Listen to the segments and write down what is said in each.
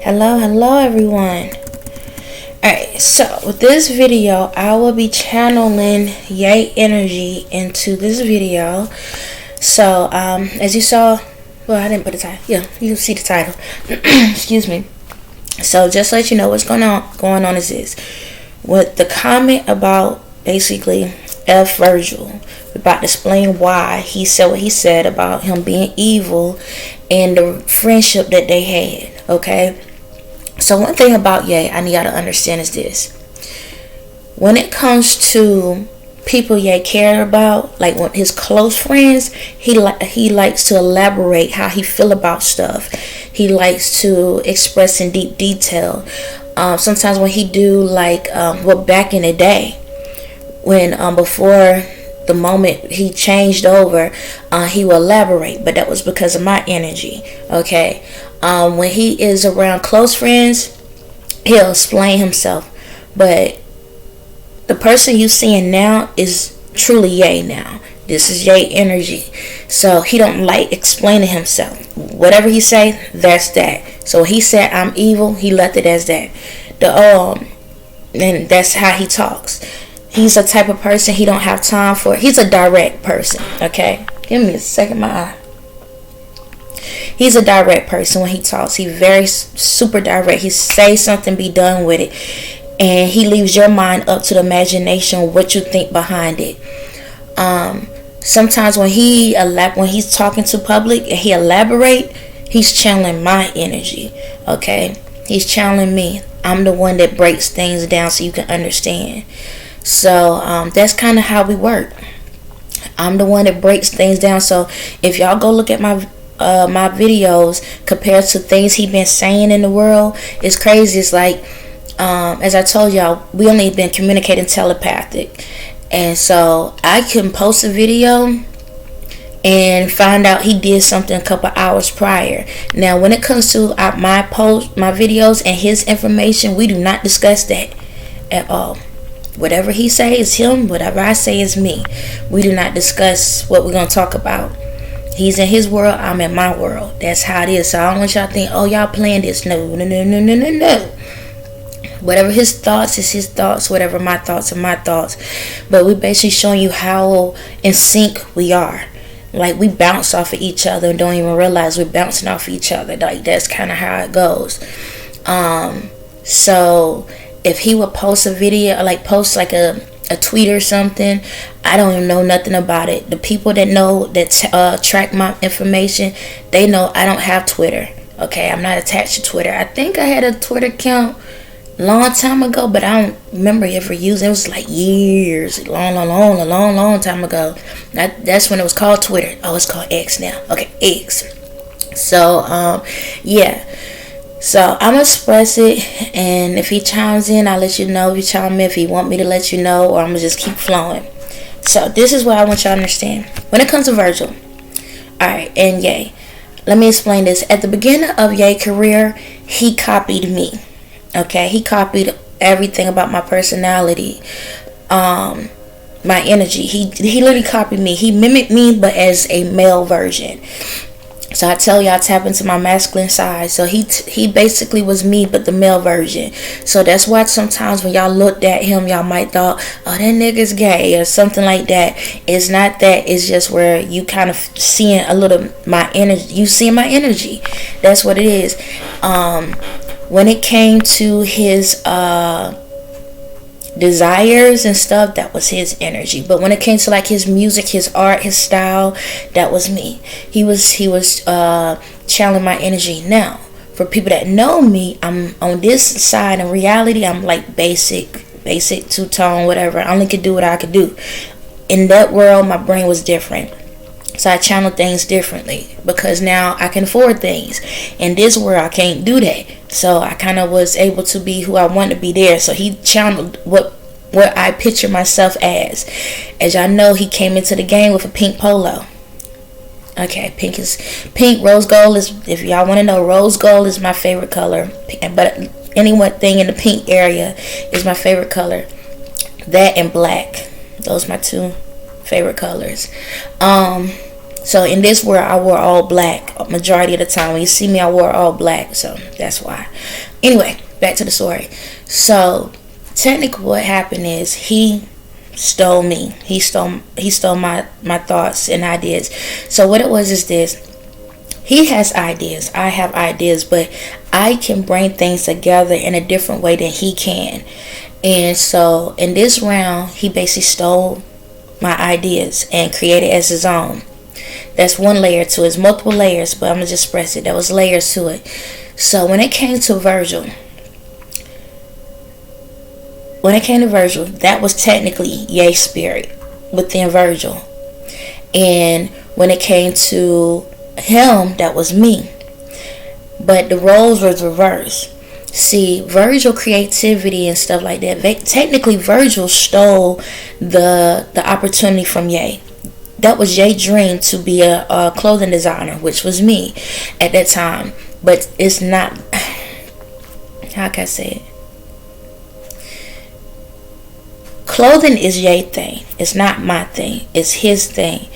Hello everyone. Alright, so with this video, I will be channeling Yay energy into this video. So, as you saw, well, I didn't put the title. Yeah, you can see the title. Excuse me. So, just to let you know what's going on is this. With the comment about basically F Virgil, about to explain why he said what he said about him being evil and the friendship that they had. Okay. So one thing about Ye I need y'all to understand is this. When it comes to people Ye care about, like when his close friends, he likes to elaborate how he feel about stuff. He likes to express in deep detail. Sometimes when he do like back in the day, when before the moment he changed over, he will elaborate, but that was because of my energy. Okay. When he is around close friends, he'll explain himself, but the person you seeing now is truly Ye now. This is Ye energy, so he don't like explaining himself. Whatever he say, that's that. So he said I'm evil, he left it as that. And that's how he talks. He's a type of person he don't have time for. He's a direct person. Okay, give me a second, my eye. He's a direct person when he talks. He's very super direct. He says something, be done with it, and he leaves your mind up to the imagination what you think behind it. Sometimes when he's talking to public and he elaborate, he's channeling my energy. Okay, he's channeling me. I'm the one that breaks things down so you can understand. So that's kind of how we work. I'm the one that breaks things down. So if y'all go look at my videos compared to things he been saying in the world, it's crazy. It's like as I told y'all, we only been communicating telepathic, and so I can post a video and find out he did something a couple hours prior. Now when it comes to my videos and his information, we do not discuss that at all. Whatever he say is him, whatever I say is me. We do not discuss what we're going to talk about. He's in his world, I'm in my world. That's how it is. So I don't want y'all to think, oh, y'all playing this. No. Whatever his thoughts is his thoughts. Whatever my thoughts are my thoughts. But we basically showing you how in sync we are. Like we bounce off of each other and don't even realize we're bouncing off of each other. Like that's kind of how it goes. So if he would post a video, like post like a tweet or something, I don't even know nothing about it. The people that know that track my information, they know I don't have Twitter. Okay, I'm not attached to Twitter. I think I had a Twitter account long time ago, but I don't remember ever using it. It was like years, long time ago. That's when it was called Twitter. Oh, it's called X now. Okay, X. So yeah. So I'm gonna express it, and if he chimes in, I'll let you know. If you chime in, if he want me to let you know, or I'm gonna just keep flowing. So this is what I want y'all to understand. When it comes to Virgil, alright, and Ye, let me explain this. At the beginning of Ye's career, he copied me. Okay, he copied everything about my personality, my energy. He literally copied me. He mimicked me, but as a male version. So I tell y'all, tap into my masculine side. So he basically was me, but the male version. So that's why sometimes when y'all looked at him, y'all might thought, oh, that nigga's gay or something like that. It's not that. It's just where you kind of seeing a little my energy. You seeing my energy. That's what it is. When it came to his desires and stuff, that was his energy. But when it came to like his music, his art, his style, that was me. He was channeling my energy. Now for people that know me, I'm on this side. In reality, I'm like basic two-tone, whatever. I only could do what I could do. In that world, my brain was different, so I channel things differently because now I can afford things. In this world, I can't do that. So I kind of was able to be who I wanted to be there. So he channeled what I picture myself as. As y'all know, he came into the game with a pink polo. Okay, pink. Rose gold is, if y'all want to know, rose gold is my favorite color. But anything in the pink area is my favorite color. That and black. Those are my two favorite colors. So in this world, I wore all black majority of the time. When you see me, I wore all black, so that's why. Anyway, back to the story. So technically what happened is he stole me. He stole my thoughts and ideas. So what it was is this: he has ideas, I have ideas, but I can bring things together in a different way than he can. And so in this round, he basically stole my ideas and created as his own. That's one layer to it. It's multiple layers, but I'm gonna just express it. There was layers to it. So when it came to Virgil, that was technically Ye's spirit within Virgil. And when it came to him, that was me. But the roles was reversed. See, Virgil creativity and stuff like that, technically Virgil stole the opportunity from Ye. That was Ye's dream, to be a clothing designer, which was me at that time. But it's not, how can I say it? Clothing is Ye's thing. It's not my thing. It's his thing.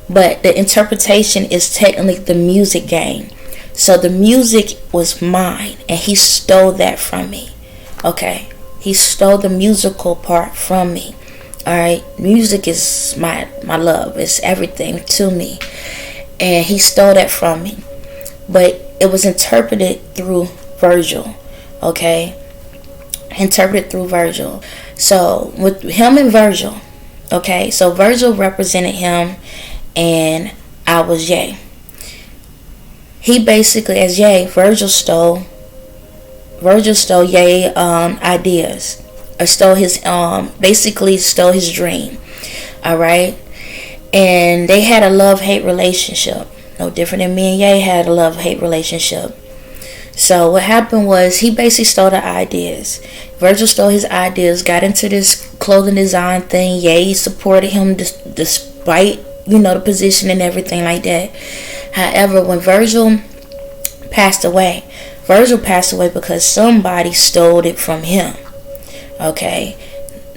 But the interpretation is technically the music game. So the music was mine, and he stole that from me. Okay? He stole the musical part from me. Alright? Music is my love. It's everything to me. And he stole that from me. But it was interpreted through Virgil. Okay? Interpreted through Virgil. So with him and Virgil, okay, so Virgil represented him and I was Ye. He basically, as Ye, Virgil stole Ye ideas, or stole his basically stole his dream. Alright? And they had a love-hate relationship. No different than me and Ye had a love-hate relationship. So what happened was he basically stole the ideas. Virgil stole his ideas, got into this clothing design thing. Ye supported him despite, the position and everything like that. However, when Virgil passed away because somebody stole it from him. Okay?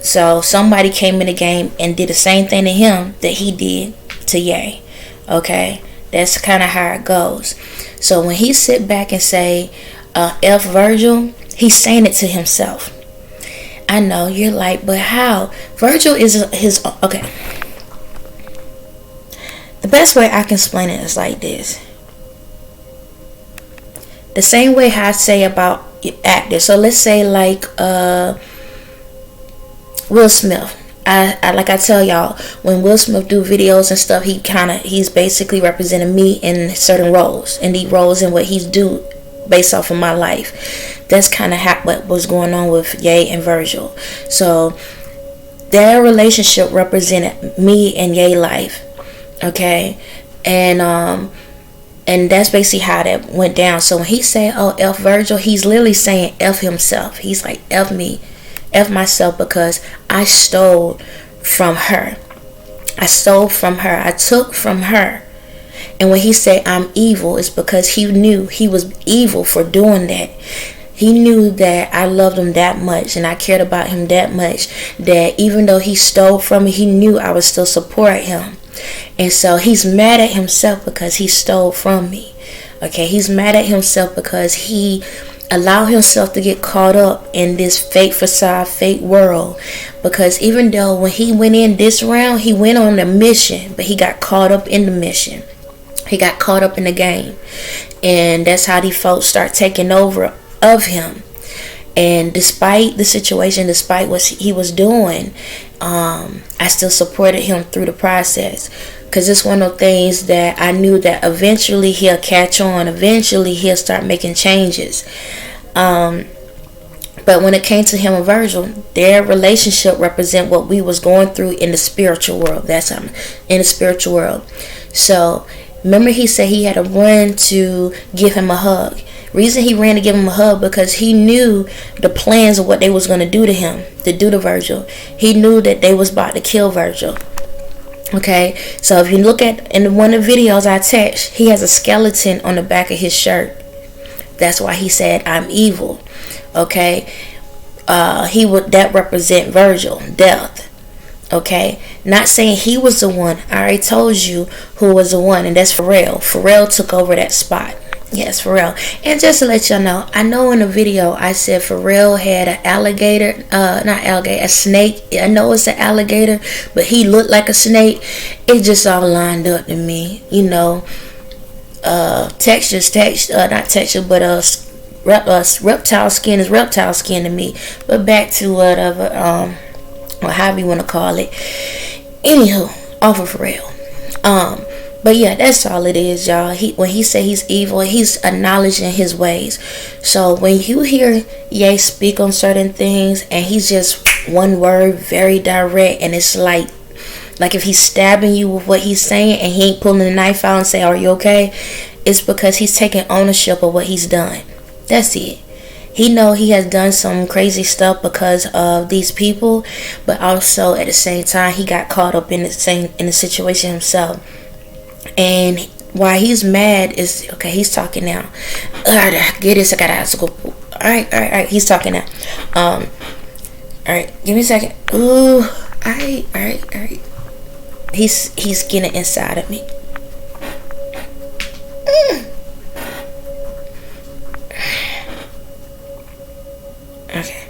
So somebody came in the game and did the same thing to him that he did to Ye. Okay? That's kind of how it goes. So when he sit back and say, F Virgil, he's saying it to himself. I know, you're like, but how? Virgil is his, okay. The best way I can explain it is like this. The same way I say about actors. So let's say like Will Smith. I tell y'all, when Will Smith do videos and stuff, he's basically representing me in certain roles, in these roles and what he's do based off of my life. That's kind of what was going on with Ye and Virgil. So their relationship represented me and Ye life. Okay, and that's basically how that went down. So when he said, "Oh, F Virgil," he's literally saying F himself. He's like, F me. F myself, because I stole from her. I took from her. And when he said I'm evil, it's because he knew he was evil for doing that. He knew that I loved him that much and I cared about him that much, that even though he stole from me, he knew I would still support him. And so he's mad at himself because he stole from me. Okay, he's mad at himself because he allow himself to get caught up in this fake facade, fake world. Because even though when he went in this round, he went on a mission, but he got caught up in the mission. He got caught up in the game. And that's how these folks start taking over of him. And despite the situation, despite what he was doing, I still supported him through the process. Because it's one of those things that I knew that eventually he'll catch on. Eventually he'll start making changes. But when it came to him and Virgil, their relationship represent what we was going through in the spiritual world. That's in the spiritual world. So remember he said he had to run to give him a hug. Reason he ran to give him a hug because he knew the plans of what they was going to do to him, to do to Virgil. He knew that they was about to kill Virgil. Okay, so if you look at in one of the videos I attached, he has a skeleton on the back of his shirt. That's why he said I'm evil. Okay, that represent Virgil, death. Okay, not saying he was the one. I already told you who was the one, and that's Pharrell. Pharrell took over that spot. Yes, Pharrell. And just to let y'all know, I know in the video I said Pharrell had an alligator, not alligator, a snake. I know it's an alligator, but he looked like a snake. It just all lined up to me, you know. Not texture, but reptile skin is reptile skin to me. But back to whatever, or however you want to call it. Anywho, off of Pharrell. But yeah, that's all it is, y'all. When he say he's evil, he's acknowledging his ways. So when you hear Ye speak on certain things, and he's just one word, very direct, and it's like if he's stabbing you with what he's saying, and he ain't pulling the knife out and say, "Are you okay?" It's because he's taking ownership of what he's done. That's it. He know he has done some crazy stuff because of these people, but also at the same time he got caught up in the situation himself. And why he's mad is, okay, he's talking now. Get this, I gotta ask go. Alright, he's talking now. Alright, give me a second. Ooh, alright. He's getting inside of me. Okay.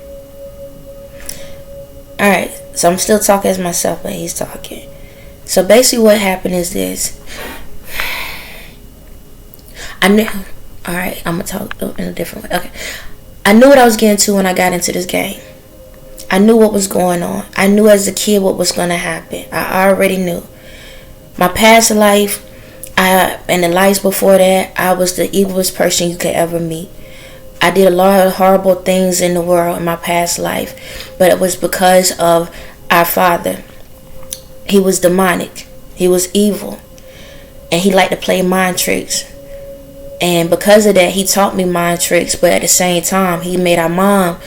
Alright, so I'm still talking as myself, but he's talking. So basically what happened is this. I knew, alright, I'm going to talk in a different way. Okay. I knew what I was getting to when I got into this game. I knew what was going on. I knew as a kid what was going to happen. I already knew. My past life, and the lives before that, I was the evilest person you could ever meet. I did a lot of horrible things in the world in my past life, but it was because of our father. He was demonic. He was evil. And he liked to play mind tricks. And because of that, he taught me mind tricks, but at the same time, he made our mom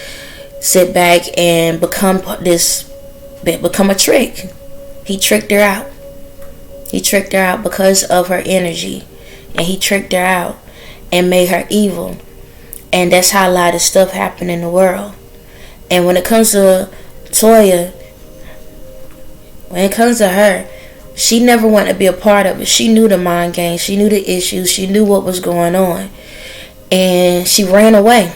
sit back and become a trick. He tricked her out. He tricked her out because of her energy. And he tricked her out and made her evil. And that's how a lot of stuff happened in the world. And when it comes to Toya, when it comes to her, she never wanted to be a part of it. She knew the mind game. She knew the issues. She knew what was going on. And she ran away.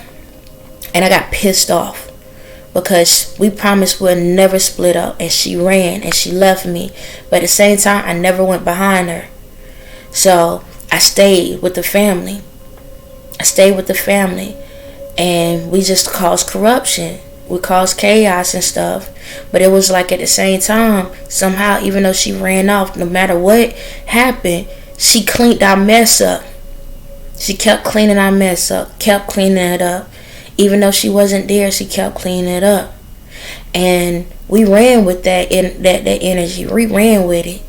And I got pissed off. Because we promised we'll never split up. And she ran and she left me. But at the same time, I never went behind her. So I stayed with the family. And we just caused corruption. We caused chaos and stuff. But it was like at the same time, somehow, even though she ran off, no matter what happened, she cleaned our mess up. She kept cleaning our mess up, kept cleaning it up. Even though she wasn't there, she kept cleaning it up. And we ran with that energy. We ran with it.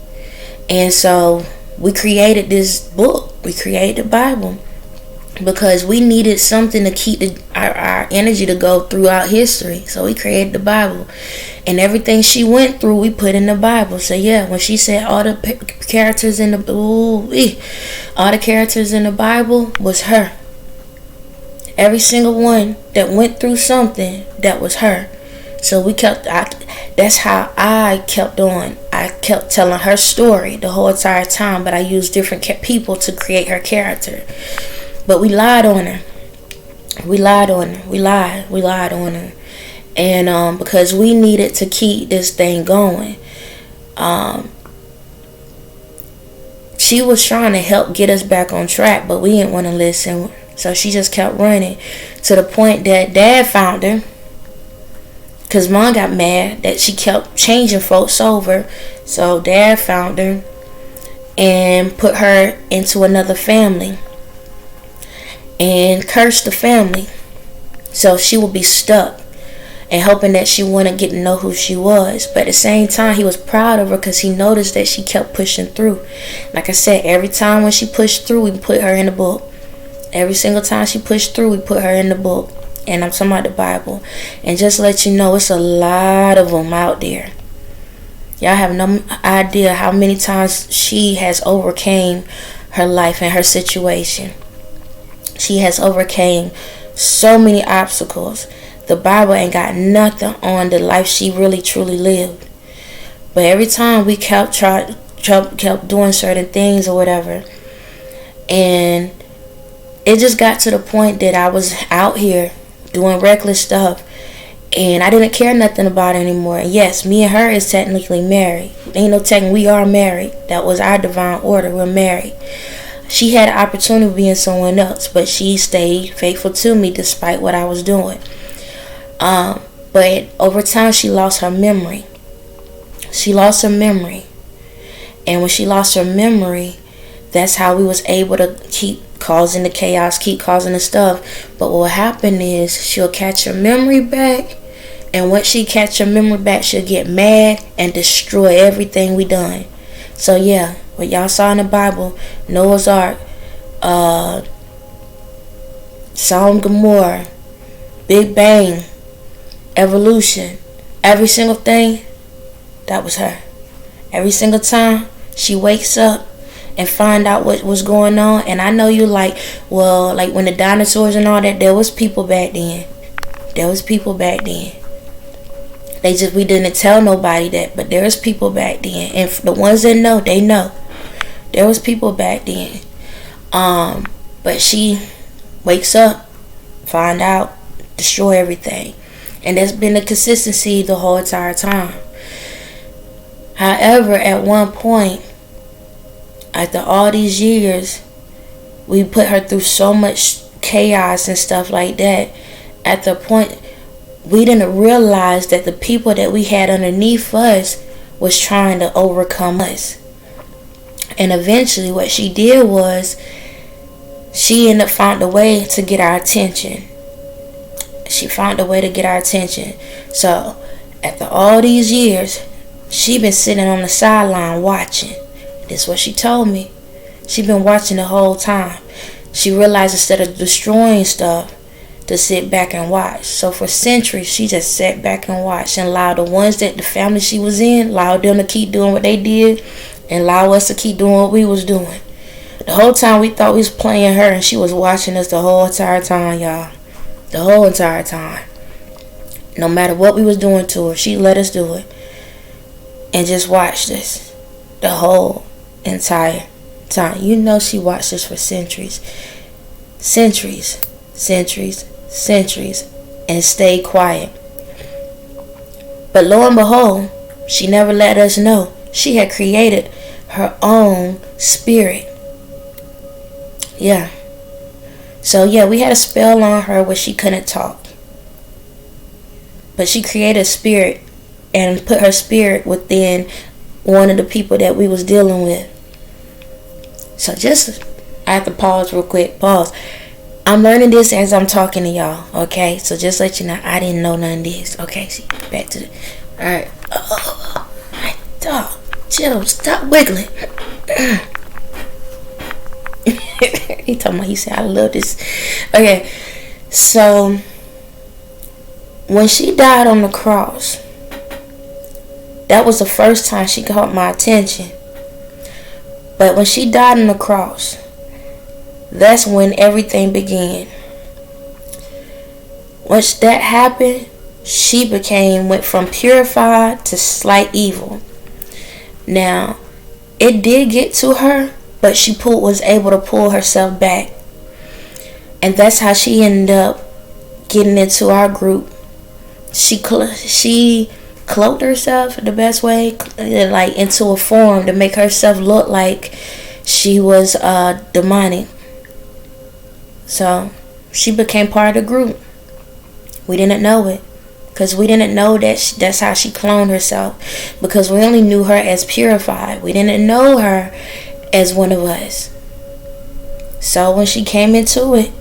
And so we created this book. We created the Bible. Because we needed something to keep our energy to go throughout history. So we created the Bible. And everything she went through, we put in the Bible. So yeah, when she said all the characters in the Bible was her. Every single one that went through something, that was her. So that's how I kept on. I kept telling her story the whole entire time. But I used different people to create her character. But we lied on her. We lied on her. And because we needed to keep this thing going. She was trying to help get us back on track, but we didn't want to listen. So she just kept running to the point that Dad found her. Because Mom got mad that she kept changing folks over. So Dad found her and put her into another family. And cursed the family. So she would be stuck. And hoping that she wouldn't get to know who she was. But at the same time, he was proud of her because he noticed that she kept pushing through. Like I said, every time when she pushed through, we put her in the book. Every single time she pushed through, we put her in the book. And I'm talking about the Bible. And just to let you know, it's a lot of them out there. Y'all have no idea how many times she has overcame her life and her situation. She has overcame so many obstacles. The Bible ain't got nothing on the life she really truly lived. But every time we kept doing certain things or whatever, and it just got to the point that I was out here doing reckless stuff, and I didn't care nothing about it anymore. And yes, me and her is technically married. Ain't no technically, we are married. That was our divine order. We're married. She had an opportunity of being someone else, but she stayed faithful to me despite what I was doing. But over time, she lost her memory. She lost her memory. And when she lost her memory, that's how we was able to keep causing the chaos, keep causing the stuff. But what happened is she'll catch her memory back. And once she catch her memory back, she'll get mad and destroy everything we done. So yeah, what y'all saw in the Bible, Noah's Ark, Sodom and Gomorrah, Big Bang, evolution, every single thing, that was her. Every single time she wakes up and find out what was going on. And I know you like, well, like when the dinosaurs and all that, there was people back then. There was people back then. We didn't tell nobody that, but there was people back then. And the ones that know, they know. There was people back then. But she wakes up, find out, destroy everything. And that's been the consistency the whole entire time. However, at one point, after all these years, we put her through so much chaos and stuff like that. At the point, we didn't realize that the people that we had underneath us was trying to overcome us. And eventually what she did was she ended up found a way to get our attention. She found a way to get our attention. So after all these years, she been sitting on the sideline watching. That's what she told me. She been watching the whole time. She realized instead of destroying stuff, to sit back and watch. So for centuries, she just sat back and watched and allowed the ones that the family she was in, allowed them to keep doing what they did and allow us to keep doing what we was doing. The whole time we thought we was playing her, and she was watching us the whole entire time, y'all. The whole entire time. No matter what we was doing to her, she let us do it. And just watched us the whole entire time. You know she watched us for centuries. Centuries. Centuries. Centuries. And stayed quiet. But lo and behold, she never let us know she had created her own spirit. Yeah. So yeah, we had a spell on her where she couldn't talk. But she created a spirit and put her spirit within one of the people that we was dealing with. So just, I have to pause real quick. Pause. I'm learning this as I'm talking to y'all. Okay? So just let you know, I didn't know none of this. Okay? See, back to the... Alright. Dog. Chill. Stop wiggling. He told me, he said, I love this. Okay. So, when she died on the cross, that was the first time she caught my attention. But when she died on the cross, that's when everything began. Once that happened, she went from purified to slight evil. Now, it did get to her, but she was able to pull herself back. And that's how she ended up getting into our group. She cloaked herself the best way, like into a form to make herself look like she was demonic. So she became part of the group. We didn't know it, because we didn't know that that's how she cloned herself, because we only knew her as purified. We didn't know her as one of us. So when she came into it,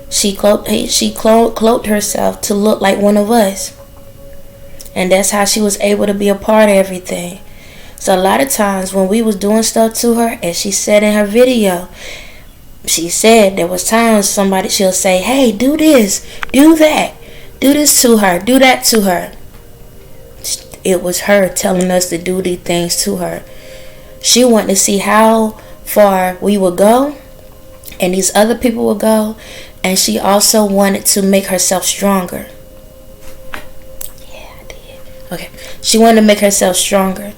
she cloaked herself to look like one of us. And that's how she was able to be a part of everything. So a lot of times when we was doing stuff to her, as she said in her video, she said there was times she'll say, hey, do this, do that, do this to her, do that to her. It was her telling us to do these things to her. She wanted to see how far we would go and these other people would go, and she also wanted to make herself stronger. Yeah, I did. Okay. She wanted to make herself stronger.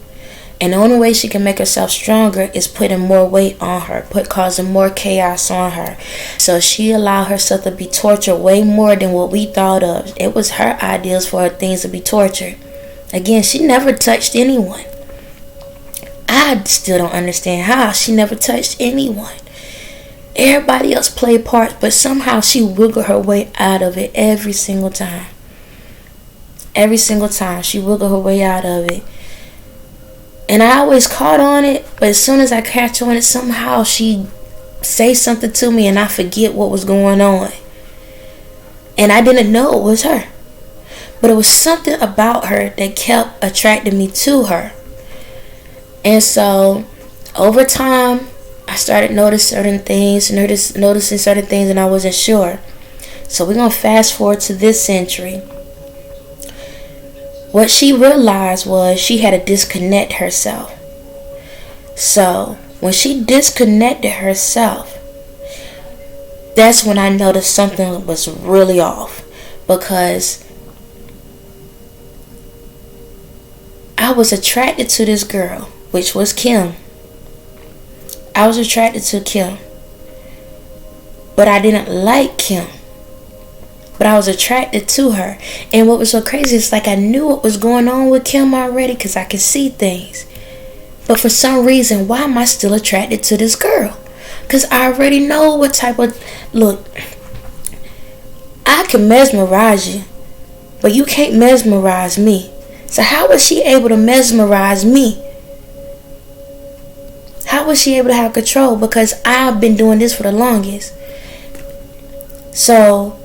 And the only way she can make herself stronger is putting more weight on her, causing more chaos on her. So she allowed herself to be tortured way more than what we thought of. It was her ideas for her things to be tortured. Again, she never touched anyone. I still don't understand how she never touched anyone. Everybody else played parts, but somehow she wiggled her way out of it every single time. Every single time she wiggled her way out of it. And I always caught on it, but as soon as I catch on it, somehow she say something to me and I forget what was going on. And I didn't know it was her. But it was something about her that kept attracting me to her. And so, over time, I started noticing certain things, and I wasn't sure. So we're going to fast forward to this century. What she realized was she had to disconnect herself. So when she disconnected herself, that's when I noticed something was really off. Because I was attracted to this girl, which was Kim. I was attracted to Kim. But I didn't like Kim. But I was attracted to her. And what was so crazy is like I knew what was going on with Kim already because I could see things. But for some reason, why am I still attracted to this girl? Because I already know what type of... Look, I can mesmerize you, but you can't mesmerize me. So how was she able to mesmerize me? How was she able to have control? Because I've been doing this for the longest. So...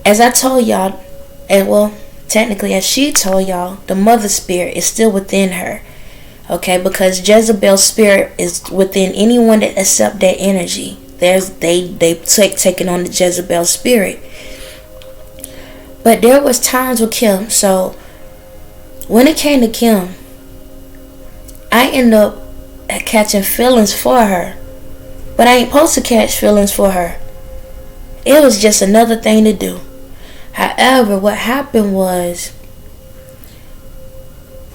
as I told y'all, and well, technically as she told y'all, the mother spirit is still within her. Okay, because Jezebel's spirit is within anyone that accept that energy. They taking on the Jezebel spirit. But there was times with Kim. So when it came to Kim, I ended up catching feelings for her. But I ain't supposed to catch feelings for her. It was just another thing to do. However, what happened was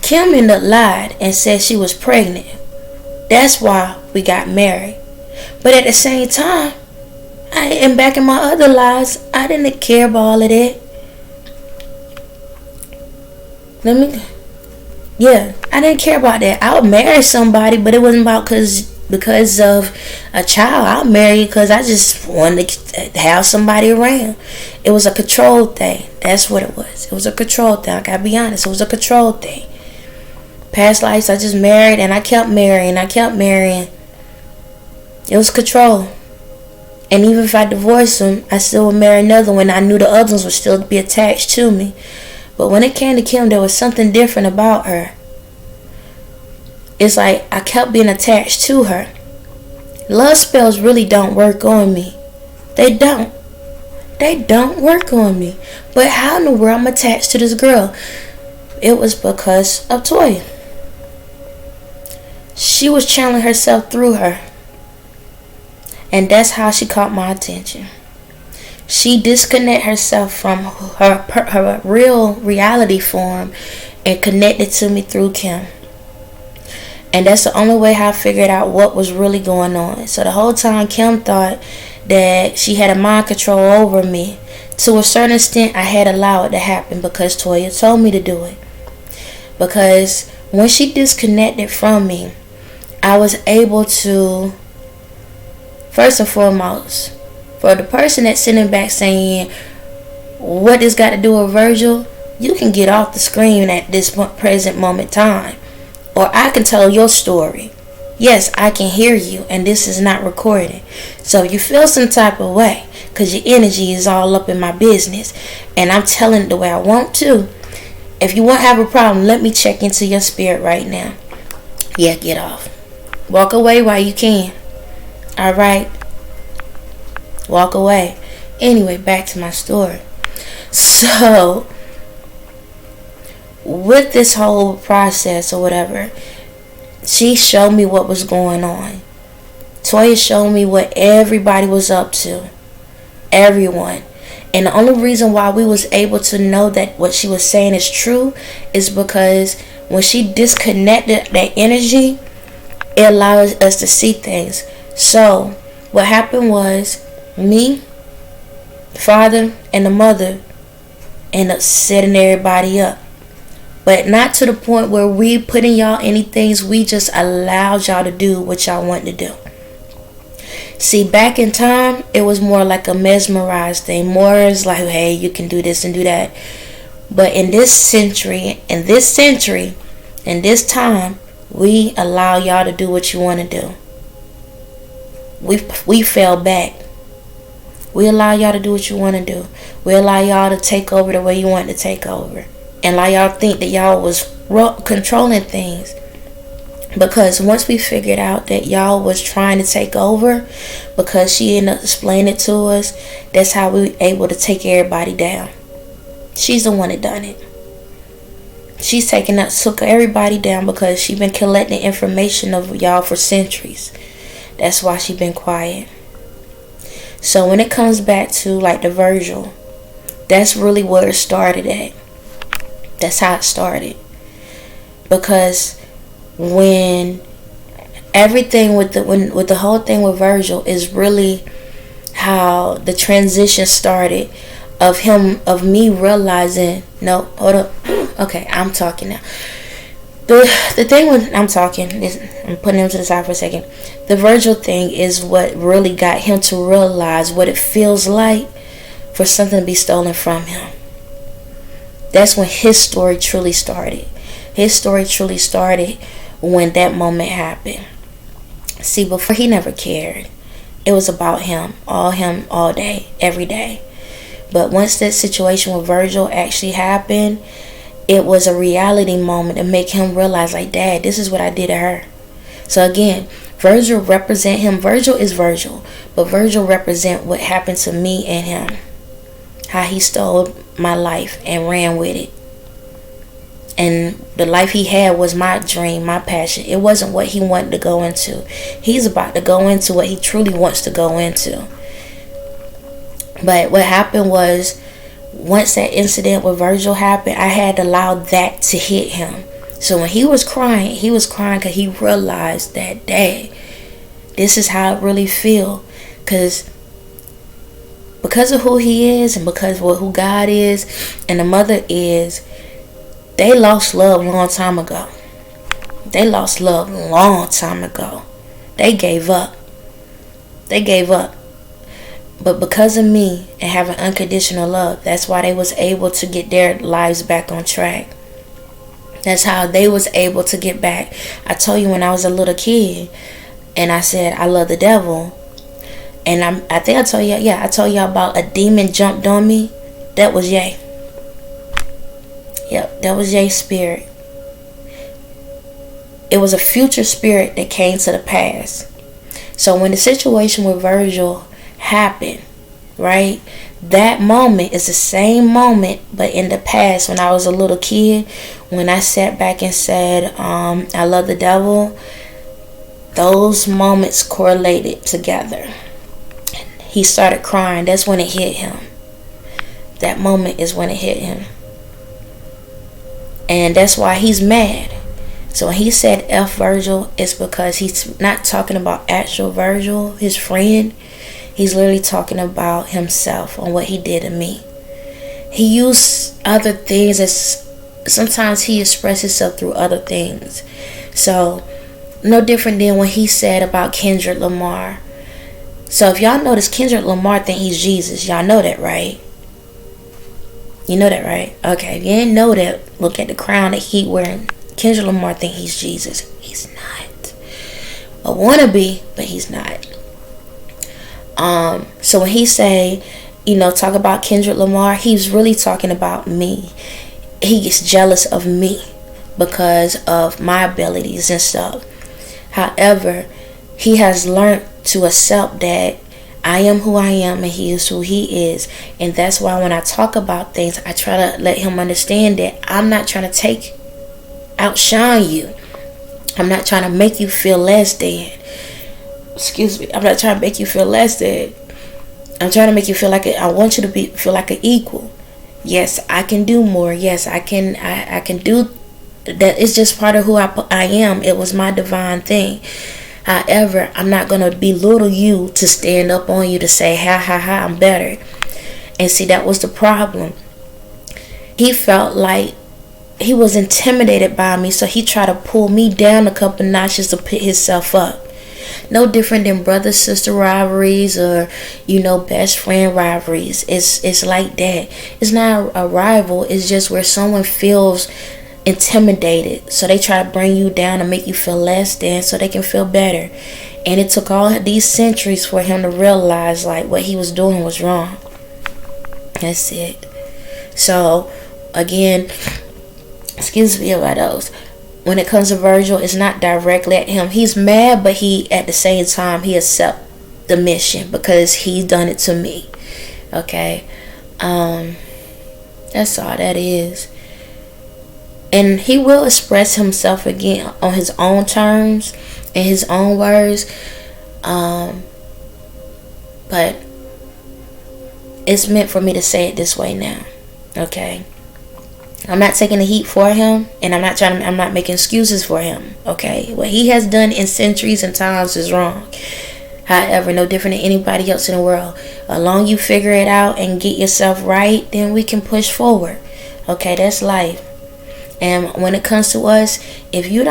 Kim ended up lied and said she was pregnant. That's why we got married. But at the same time, and back in my other lies, I didn't care about all of that. I didn't care about that. I would marry somebody, but it wasn't about because of a child. I'll marry because I just wanted to have somebody around. It was a control thing. That's what it was. It was a control thing. I gotta be honest. It was a control thing. Past lives, I just married and I kept marrying. It was control. And even if I divorced him, I still would marry another one. I knew the others would still be attached to me. But when it came to Kim, there was something different about her. It's like I kept being attached to her. Love spells really don't work on me. They don't. They don't work on me. But how in the world I'm attached to this girl? It was because of Toya. She was channeling herself through her. And that's how she caught my attention. She disconnected herself from her real reality form and connected to me through Kim. And that's the only way how I figured out what was really going on. So the whole time Kim thought that she had a mind control over me. To a certain extent, I had allowed it to happen because Toya told me to do it. Because when she disconnected from me, I was able to, first and foremost, for the person that's sitting back saying, what this got to do with Virgil, you can get off the screen at this present moment time. Or I can tell your story. Yes, I can hear you, and this is not recorded. So if you feel some type of way, because your energy is all up in my business, and I'm telling it the way I want to, if you won't have a problem, let me check into your spirit right now. Yeah, get off. Walk away while you can. Alright? Walk away. Anyway, back to my story. So with this whole process or whatever, she showed me what was going on. Toya showed me what everybody was up to. Everyone. And the only reason why we was able to know that what she was saying is true is because when she disconnected that energy, it allows us to see things. So what happened was, me, the father, and the mother ended up setting everybody up. But not to the point where we putting y'all any things. We just allowed y'all to do what y'all want to do. See, back in time, it was more like a mesmerized thing. More is like, hey, you can do this and do that. But in this century, in this time, we allow y'all to do what you want to do. We fell back. We allow y'all to do what you want to do. We allow y'all to take over the way you want to take over. And allow y'all to think that y'all was controlling things. Because once we figured out that y'all was trying to take over, because she ended up explaining it to us, that's how we were able to take everybody down. She's the one that done it. She's took everybody down because she been collecting information of y'all for centuries. That's why she been quiet. So when it comes back to like the Virgil, that's really where it started at. That's how it started. Because when everything with the whole thing with Virgil is really how the transition started of me realizing, no, hold up. Okay, I'm talking now. The thing when I'm talking is, I'm putting him to the side for a second. The Virgil thing is what really got him to realize what it feels like for something to be stolen from him. That's when his story truly started. His story truly started when that moment happened. See, before, he never cared. It was about him all day, every day. But once that situation with Virgil actually happened, it was a reality moment to make him realize, like, Dad, this is what I did to her. So again, Virgil represent him. Virgil is Virgil, but Virgil represent what happened to me and him. How he stole my life and ran with it. And the life he had was my dream, my passion. It wasn't what he wanted to go into. He's about to go into what he truly wants to go into. But what happened was, once that incident with Virgil happened, I had to allow that to hit him. So when he was crying because he realized that, Dad, this is how it really feel. Because of who he is and because of who God is and the mother is, they lost love a long time ago. They lost love a long time ago. They gave up. But because of me and having unconditional love, that's why they was able to get their lives back on track. That's how they was able to get back. I told you when I was a little kid and I said I love the devil. And I think I told you, I told you about a demon jumped on me. That was Ye. Yep, that was Ye's spirit. It was a future spirit that came to the past. So when the situation with Virgil happened, right, that moment is the same moment, but in the past when I was a little kid, when I sat back and said, I love the devil, those moments correlated together. He started crying. That's when it hit him. That moment is when it hit him. And that's why he's mad. So when he said F Virgil, it's because he's not talking about actual Virgil, his friend. He's literally talking about himself on what he did to me. He used other things as sometimes he expressed himself through other things. So no different than when he said about Kendrick Lamar. So if y'all notice, Kendrick Lamar think he's Jesus. Y'all know that, right? You know that, right? Okay, if you didn't know that, look at the crown that he wearing. Kendrick Lamar think he's Jesus. He's not. A wannabe, but he's not. So when he say, talk about Kendrick Lamar, he's really talking about me. He gets jealous of me because of my abilities and stuff. However, he has learned to accept that I am who I am and he is who he is. And that's why when I talk about things, I try to let him understand that I'm not trying to outshine you. I'm not trying to make you feel less than. Excuse me. I'm not trying to make you feel less than. I'm trying to make you feel like I want you to feel like an equal. Yes, I can do more. Yes, I can do that is just part of who I am. It was my divine thing. However, I'm not going to belittle you to stand up on you to say, ha, ha, ha, I'm better. And see, that was the problem. He felt like he was intimidated by me, so he tried to pull me down a couple notches to pick himself up. No different than brother-sister rivalries or, best friend rivalries. It's like that. It's not a rival. It's just where someone feels intimidated, so they try to bring you down and make you feel less than so they can feel better. And it took all these centuries for him to realize like what he was doing was wrong. That's it. So again, excuse me about those. When it comes to Virgil, it's not directly at him. He's mad, but he at the same time he accept the mission because he's done it to me. Okay, that's all that is. And he will express himself again on his own terms and his own words. But it's meant for me to say it this way now. Okay. I'm not taking the heat for him, and I'm not making excuses for him. Okay. What he has done in centuries and times is wrong. However, no different than anybody else in the world. As long as you figure it out and get yourself right, then we can push forward. Okay, that's life. And when it comes to us, if you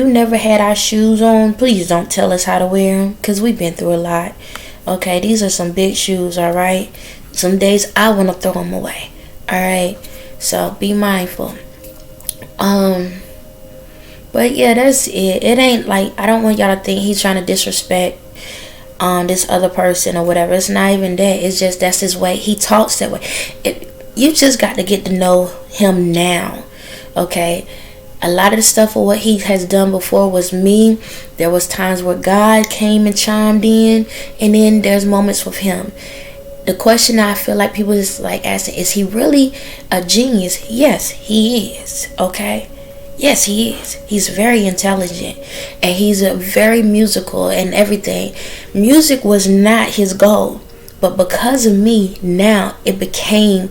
never had our shoes on, please don't tell us how to wear them, because we've been through a lot. Okay, these are some big shoes, all right? Some days I want to throw them away, all right? So be mindful. But yeah, that's it. It ain't like, I don't want y'all to think he's trying to disrespect this other person or whatever. It's not even that. It's just that's his way. He talks that way. You just got to get to know him now. Okay, a lot of the stuff of what he has done before was me. There was times where God came and chimed in, and then there's moments with him. The question I feel like people is like asking, is he really a genius? Yes, he is. Okay, yes, he is. He's very intelligent, and he's a very musical and everything. Music was not his goal, but because of me, now it became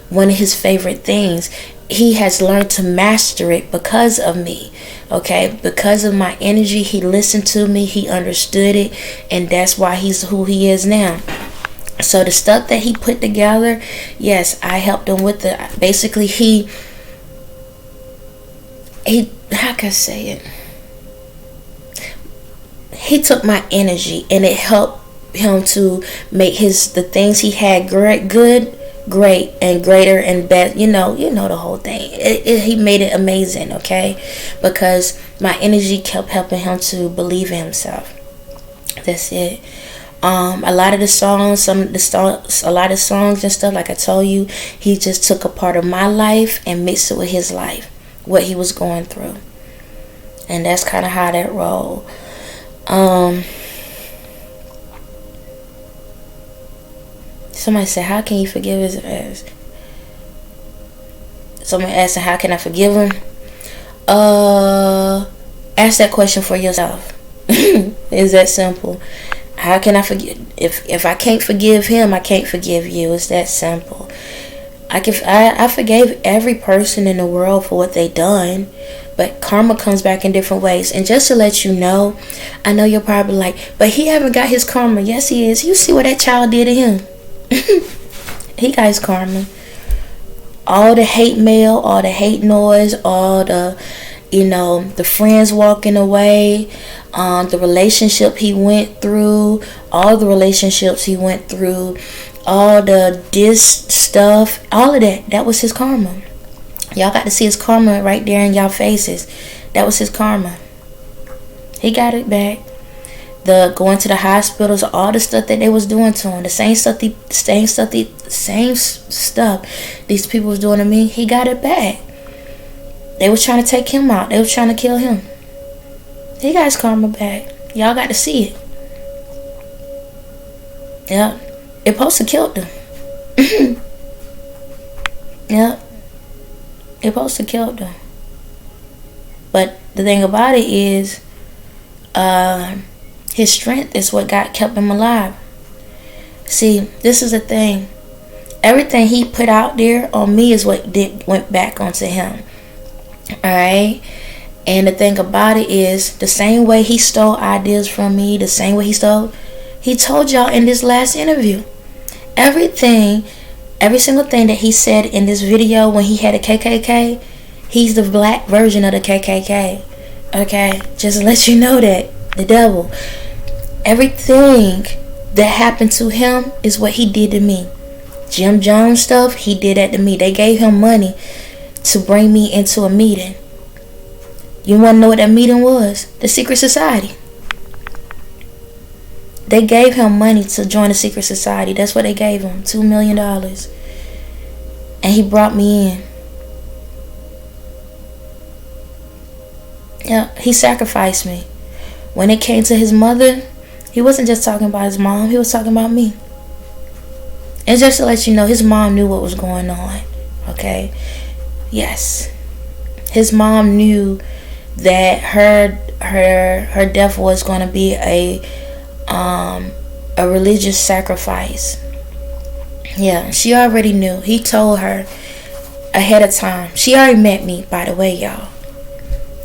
one of his favorite things. He has learned to master it because of me. Okay, because of my energy, he listened to me, he understood it, and that's why he's who he is now. So the stuff that he put together, yes, I helped him with the, basically he how can I say it, he took my energy and it helped him to make the things he had great and greater and best. You know the whole thing. He made it amazing. Okay, because my energy kept helping him to believe in himself. That's it. A lot of the songs, a lot of songs and stuff, like I told you, he just took a part of my life and mixed it with his life, what he was going through, and that's kind of how that rolled. Somebody said, how can you forgive his ass? Somebody asked, how can I forgive him? Ask that question for yourself. It's that simple. How can I forgive? If I can't forgive him, I can't forgive you. It's that simple. I forgave every person in the world for what they done, but karma comes back in different ways. And just to let you know, I know you're probably like, but he haven't got his karma. Yes, he is. You see what that child did to him. He got his karma. All the hate mail, all the hate noise, all the the friends walking away, the relationship he went through, all the relationships he went through, all the diss stuff, all of that was his karma. Y'all got to see his karma right there in y'all faces. That was his karma. He got it back. The going to the hospitals, all the stuff that they was doing to him, the same stuff these people was doing to me, he got it back. They was trying to take him out. They was trying to kill him. He got his karma back. Y'all got to see it. Yeah. It supposed to killed him. Yeah. It supposed to killed him. But the thing about it is, his strength is what kept him alive. See, this is the thing. Everything he put out there on me is what went back onto him. Alright? And the thing about it is, the same way he stole ideas from me, the same way he told y'all in this last interview. Every single thing that he said in this video when he had a KKK, he's the black version of the KKK. Okay? Just to let you know that. The devil. Everything that happened to him is what he did to me. Jim Jones stuff, he did that to me. They gave him money to bring me into a meeting. You want to know what that meeting was? The secret society. They gave him money to join the secret society. That's what they gave him. $2 million. And he brought me in. Yeah, he sacrificed me. When it came to his mother, he wasn't just talking about his mom. He was talking about me. And just to let you know, his mom knew what was going on. Okay? Yes. His mom knew that her death was going to be a religious sacrifice. Yeah, she already knew. He told her ahead of time. She already met me, by the way, y'all.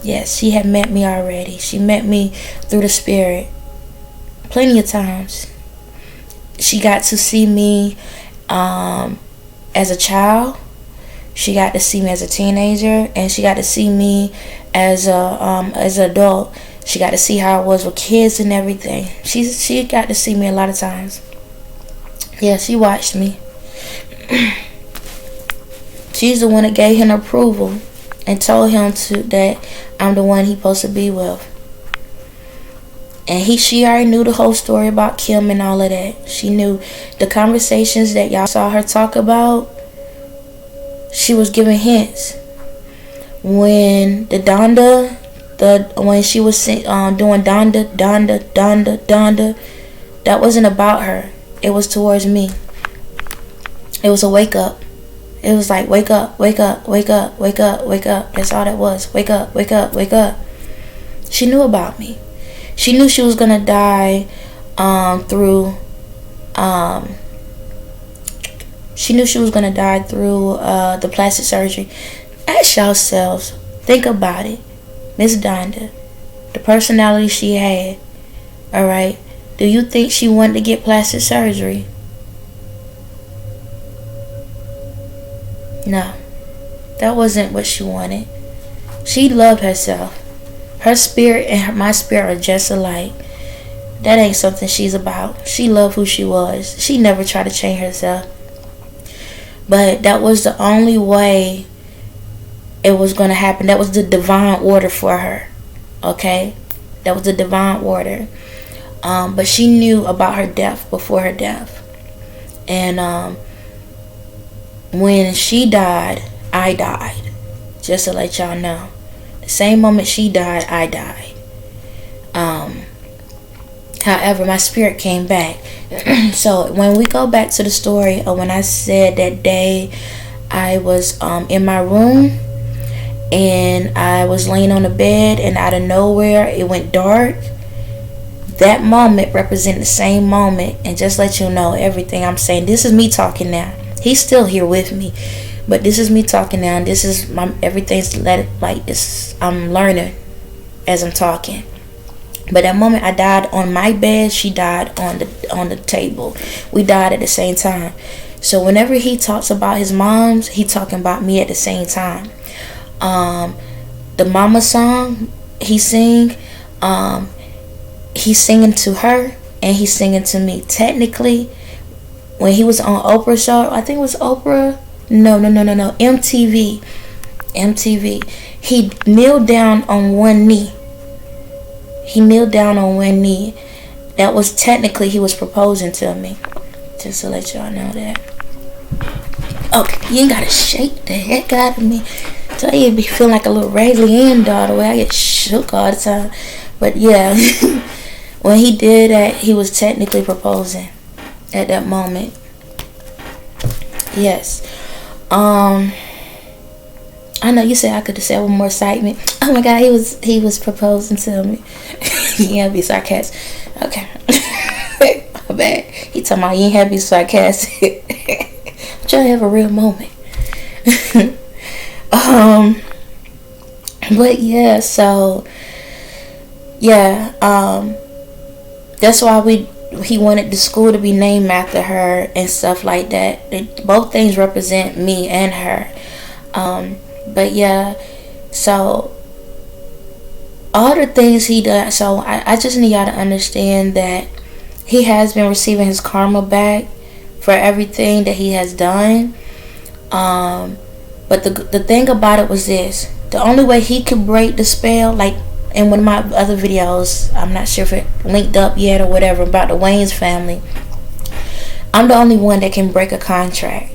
Yes, she had met me already. She met me through the spirit plenty of times. She got to see me as a child. She got to see me as a teenager, and she got to see me as an adult. She got to see how I was with kids and everything. She got to see me a lot of times. Yeah, she watched me. She's the one that gave him approval and told him that I'm the one he's supposed to be with. And she already knew the whole story about Kim and all of that. She knew the conversations that y'all saw her talk about. She was giving hints. When the DONDA, when she was doing DONDA, that wasn't about her. It was towards me. It was a wake up. It was like, wake up, wake up, wake up, wake up, wake up. That's all that was. Wake up, wake up, wake up. She knew about me. She knew she was gonna die through the plastic surgery. Ask yourselves, think about it. Miss Donda, the personality she had, alright, do you think she wanted to get plastic surgery? No, that wasn't what she wanted. She loved herself. Her spirit and my spirit are just alike. That ain't something she's about. She loved who she was. She never tried to change herself. But that was the only way it was going to happen. That was the divine order for her. Okay? That was the divine order. But she knew about her death before her death. And when she died, I died. Just to let y'all know. The same moment she died, I died. However, my spirit came back. So when we go back to the story of when I said that day I was in my room and I was laying on the bed and out of nowhere it went dark, that moment represented the same moment. And just let you know everything I'm saying, this is me talking now. He's still here with me, but this is me talking now. And this is my everything's I'm learning as I'm talking. But that moment I died on my bed, she died on the table. We died at the same time. So whenever he talks about his moms, he talking about me at the same time. The mama song he's singing to her and he's singing to me. Technically, when he was on Oprah's show, I think it was Oprah. No, MTV. He kneeled down on one knee. That was technically he was proposing to me. Just to let y'all know that. Okay, you ain't gotta shake the heck out of me. Tell you be feeling like a little Raggedy Ann doll the way I get shook all the time. But yeah, when he did that, he was technically proposing at that moment. Yes. I know you said I could have said with more excitement. Oh my God, he was proposing to me. You ain't be sarcastic. Okay. My bad. He talking about you ain't have to be sarcastic. I'm trying to have a real moment. But yeah, so yeah, that's why he wanted the school to be named after her and stuff like that. Both things represent me and her. But yeah, so all the things he does, so I just need y'all to understand that he has been receiving his karma back for everything that he has done. But the thing about it was this: the only way he could break the spell, like in one of my other videos, I'm not sure if it linked up yet or whatever, about the Wayans family, I'm the only one that can break a contract.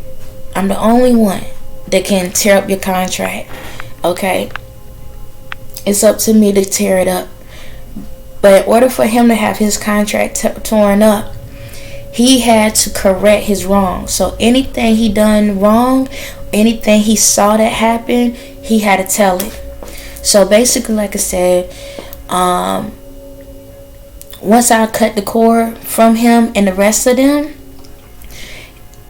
I'm the only one that can tear up your contract. Okay, it's up to me to tear it up. But in order for him to have his contract torn up, he had to correct his wrong. So anything he done wrong, anything he saw that happen, he had to tell it. So basically, like I said, once I cut the cord from him and the rest of them,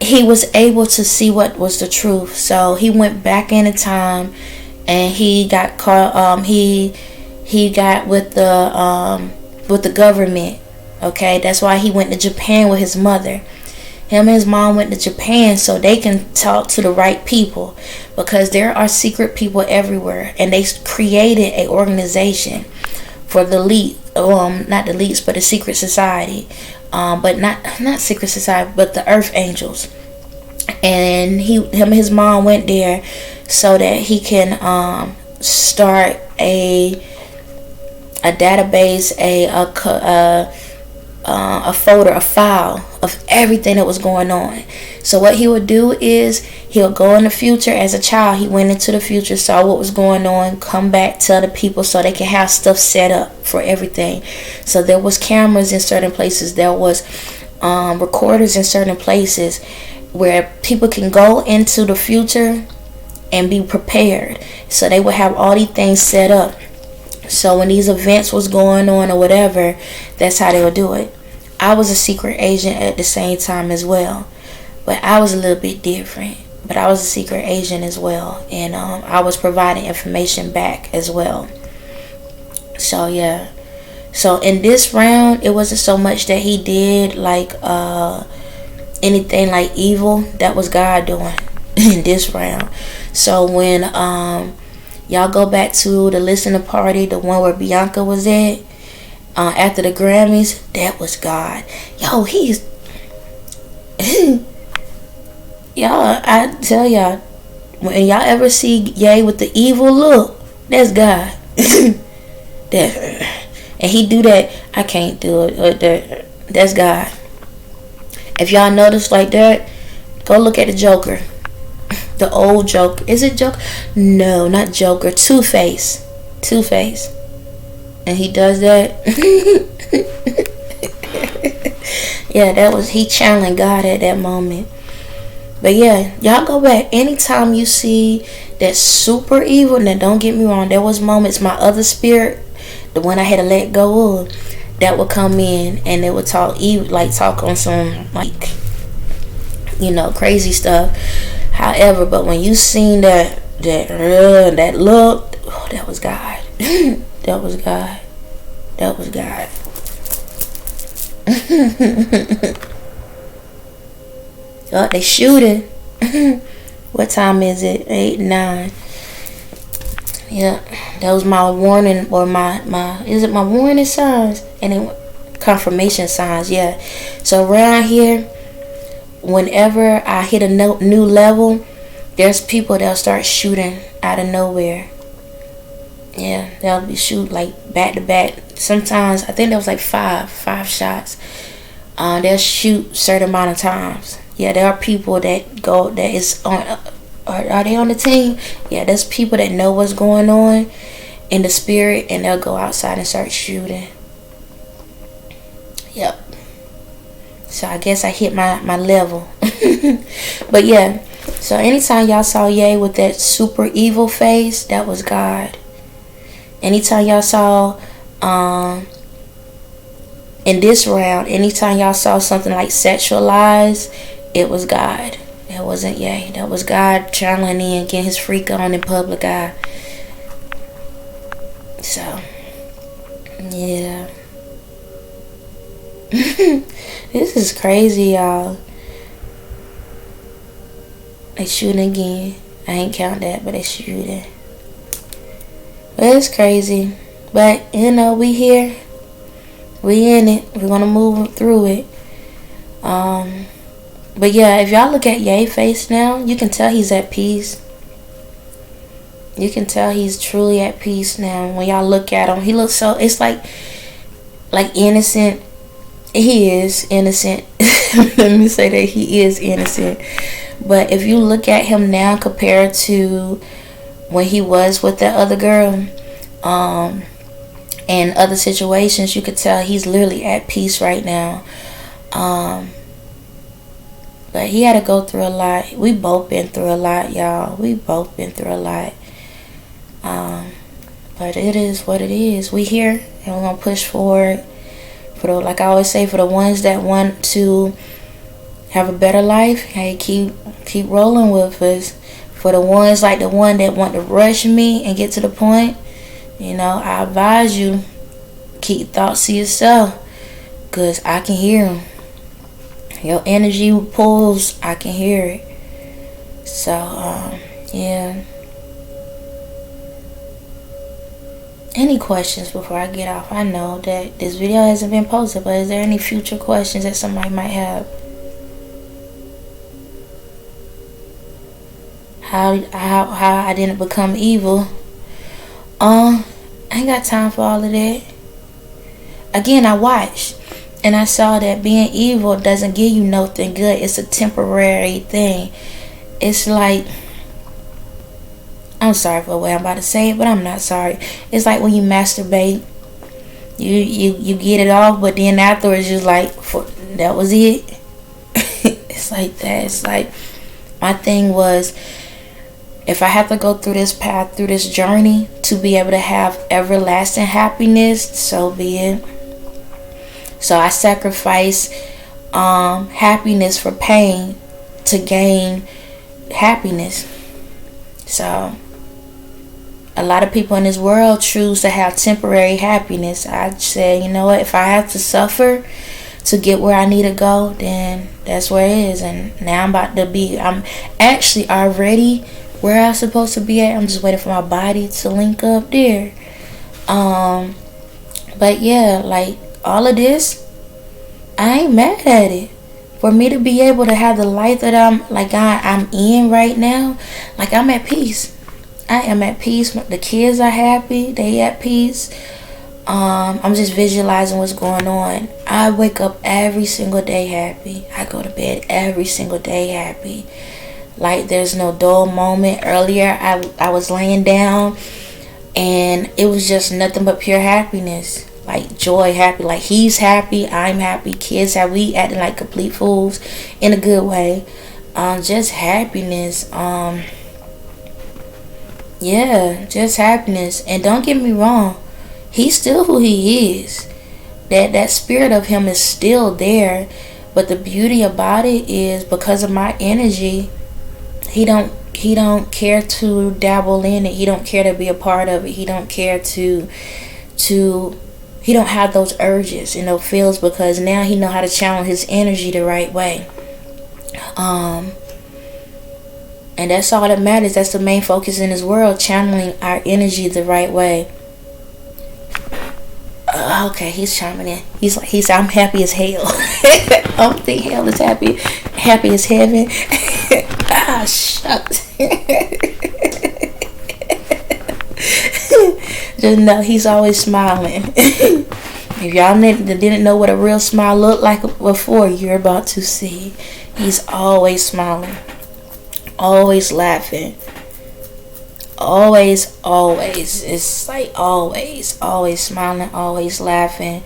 he was able to see what was the truth. So he went back into time, and he got caught. He got with the government. Okay, that's why he went to Japan with his mother. Him and his mom went to Japan so they can talk to the right people, because there are secret people everywhere, and they created an organization for the elite, not the elites, but the secret society, but not secret society, but the Earth Angels. And him and his mom went there so that he can start a database, a folder, a file of everything that was going on. So what he would do is he'll go in the future. As a child, he went into the future, saw what was going on, come back, tell the people so they can have stuff set up for everything. So there was cameras in certain places, there was recorders in certain places where people can go into the future and be prepared. So they would have all these things set up. So when these events was going on or whatever, that's how they would do it. I was a secret agent at the same time as well, but I was a little bit different. But I was a secret agent as well, and I was providing information back as well. So yeah, so in this round, it wasn't so much that he did like anything like evil. That was God doing in this round. So when y'all go back to the listening party, the one where Bianca was at, after the Grammys, that was God. Yo, he's y'all, I tell y'all, when y'all ever see Ye with the evil look, that's God. And he do that, I can't do it. That's God. If y'all notice like that, go look at the Joker. The old Joker. Is it Joker? No, not Joker. Two-Face. Two-Face. And he does that. Yeah, that was, he channeling God at that moment. But yeah, y'all go back. Anytime you see that super evil, now don't get me wrong, there was moments my other spirit, the one I had to let go of, that would come in and they would talk evil, like talk on some like, you know, crazy stuff. However, but when you seen that look, oh, that was God. That was God. That was God. Oh, they shooting. What time is it? 8, 9. Yeah, that was my warning, or my is it my warning signs? And then confirmation signs. Yeah. So around here, whenever I hit a new level, there's people that'll start shooting out of nowhere. Yeah, they'll be shoot like back to back. Sometimes I think there was like five shots. They'll shoot certain amount of times. Yeah, there are people that go, that is on. Are they on the team? Yeah, there's people that know what's going on in the spirit, and they'll go outside and start shooting. Yep. So I guess I hit my level. But yeah, so anytime y'all saw Ye with that super evil face, that was God. Anytime y'all saw in this round, anytime y'all saw something like sexualized, it was God. That wasn't Ye. That was God channeling in, getting his freak on in public eye. So yeah. This is crazy, y'all. They shooting again. I ain't count that, but they shooting. But it's crazy. But you know, we here. We in it. We're gonna move through it. But yeah, if y'all look at Ye's face now, you can tell he's at peace. You can tell he's truly at peace now. When y'all look at him, he looks so, it's like innocent. He is innocent. Let me say that he is innocent. But if you look at him now compared to when he was with that other girl, and other situations, you could tell he's literally at peace right now. But he had to go through a lot. We both been through a lot, y'all. We both been through a lot. But it is what it is. We here, and we're gonna push forward. For the, like I always say, for the ones that want to have a better life, hey, keep rolling with us. For the ones like the one that want to rush me and get to the point, you know, I advise you, keep thoughts to yourself, because I can hear them. Your energy pulls, I can hear it. So, yeah. Any questions before I get off? I know that this video hasn't been posted, but is there any future questions that somebody might have? How I didn't become evil? I ain't got time for all of that. Again, I watched and I saw that being evil doesn't give you nothing good. It's a temporary thing. It's like, I'm sorry for the way I'm about to say it, but I'm not sorry. It's like when you masturbate, you get it off, but then afterwards you're like, that was it. It's like that. It's like, my thing was, if I have to go through this path, through this journey, to be able to have everlasting happiness, so be it. So I sacrifice happiness for pain to gain happiness. So a lot of people in this world choose to have temporary happiness. I said, you know what, if I have to suffer to get where I need to go, then that's where it is. And now I'm actually already where I'm supposed to be at. I'm just waiting for my body to link up there. But yeah, like all of this, I ain't mad at it. For me to be able to have the life that I'm in right now, like I'm at peace. I am at peace. The kids are happy. They at peace. I'm just visualizing what's going on. I wake up every single day happy. I go to bed every single day happy. Like there's no dull moment. Earlier I was laying down and it was just nothing but pure happiness. Like joy, happy. Like he's happy, I'm happy, kids happy. We acting like complete fools in a good way. Just happiness. Yeah, just happiness. And don't get me wrong, he's still who he is. That spirit of him is still there. But the beauty about it is, because of my energy, he don't care to dabble in it. He don't care to be a part of it. He don't care to he don't have those urges and those feels, because now he know how to channel his energy the right way. And that's all that matters. That's the main focus in this world, channeling our energy the right way. Okay, he's chiming in. He's I'm happy as hell. I don't think hell is happy as heaven. Shucks. Just know he's always smiling. If y'all didn't know what a real smile looked like before, you're about to see. He's always smiling, always laughing, always. It's like always smiling, always laughing,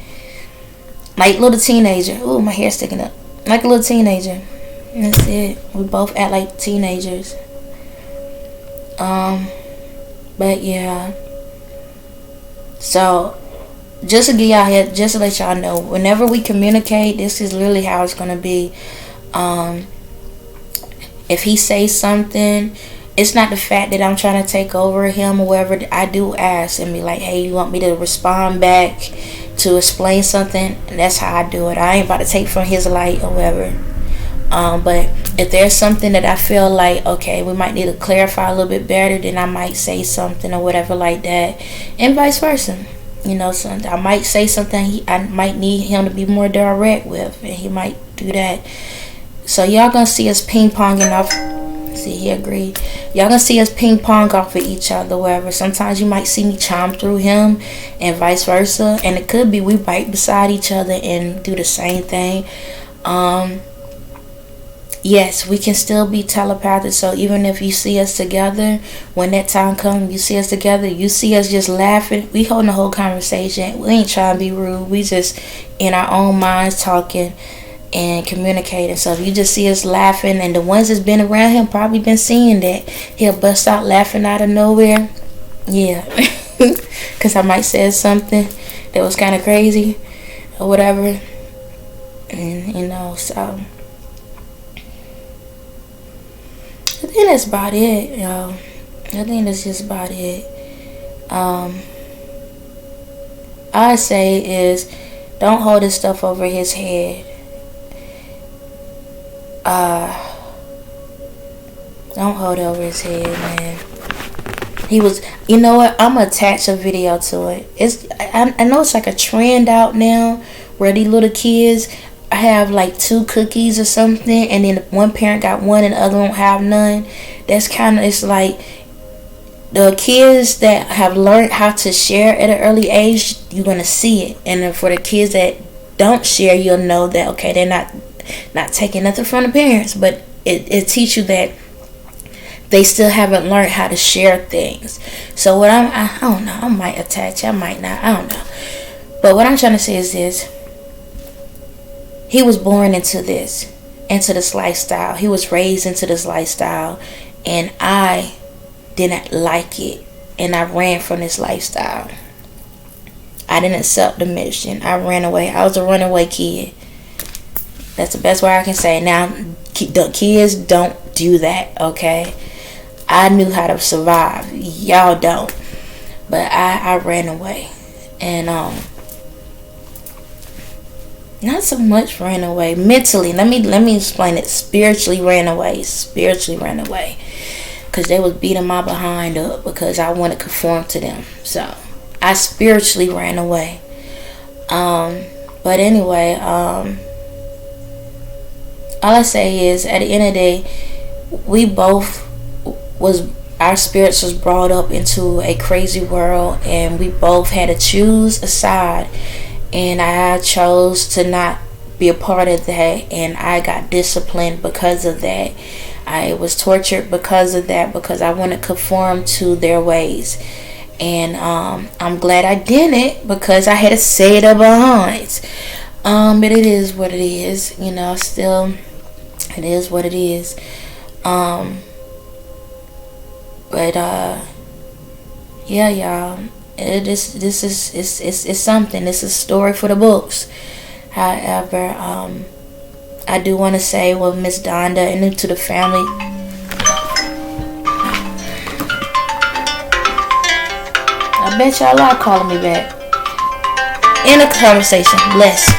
like a little teenager. Ooh, my hair's sticking up. Like a little teenager. That's it. We both act like teenagers. But yeah. So just to get y'all here, just to let y'all know, whenever we communicate, this is literally how it's gonna be. If he says something it's not the fact that I'm trying to take over him or whatever. I do ask and be like, hey, you want me to respond back to explain something? And that's how I do it. I ain't about to take from his light or whatever. But if there's something that I feel like, okay, we might need to clarify a little bit better, then I might say something or whatever like that, and vice versa. You know, so I might say something I might need him to be more direct with, and he might do that. So y'all gonna see us ping ponging off. See, he agreed. Y'all gonna see us ping pong off of each other, wherever. Sometimes you might see me chime through him, and vice versa. And it could be we right beside each other and do the same thing. Yes, we can still be telepathic. So even if you see us together, when that time comes, you see us together, you see us just laughing, we holding the whole conversation. We ain't trying to be rude. We just in our own minds talking and communicating. So if you just see us laughing, and the ones that's been around him probably been seeing that, he'll bust out laughing out of nowhere. Yeah. Because I might say something that was kind of crazy or whatever. And, you know, so I think that's about it, yo. I think that's just about it. All I say is, don't hold this stuff over his head. Don't hold it over his head, man. He was, you know what? I'm gonna attach a video to it. I know it's like a trend out now where these little kids have like 2 cookies or something, and then one parent got one and the other won't have none. That's kind of, it's like the kids that have learned how to share at an early age, you're gonna see it. And then for the kids that don't share, you'll know that, okay, they're not taking nothing from the parents, but it teach you that they still haven't learned how to share things. So what I don't know, I might attach, I might not, I don't know. But what I'm trying to say is this: he was born into this lifestyle. He was raised into this lifestyle, and I didn't like it, and I ran from this lifestyle. I didn't accept the mission. I ran away. I was a runaway kid. That's the best way I can say. Now, the kids don't do that, okay? I knew how to survive. Y'all don't. But I ran away. And not so much ran away. Mentally, let me explain it. Spiritually ran away. Because they was beating my behind up because I wanted to conform to them. So I spiritually ran away. But anyway, all I say is, at the end of the day, we both our spirits was brought up into a crazy world, and we both had to choose a side, and I chose to not be a part of that, and I got disciplined because of that. I was tortured because of that, because I want to conform to their ways. And I'm glad I didn't, because I had to say it up behind. But it is what it is, you know. Still, it is what it is. But yeah, y'all. This is something. This is a story for the books. However, I do want to say, with Miss Donda and to the family, I bet y'all are calling me back in a conversation. Bless.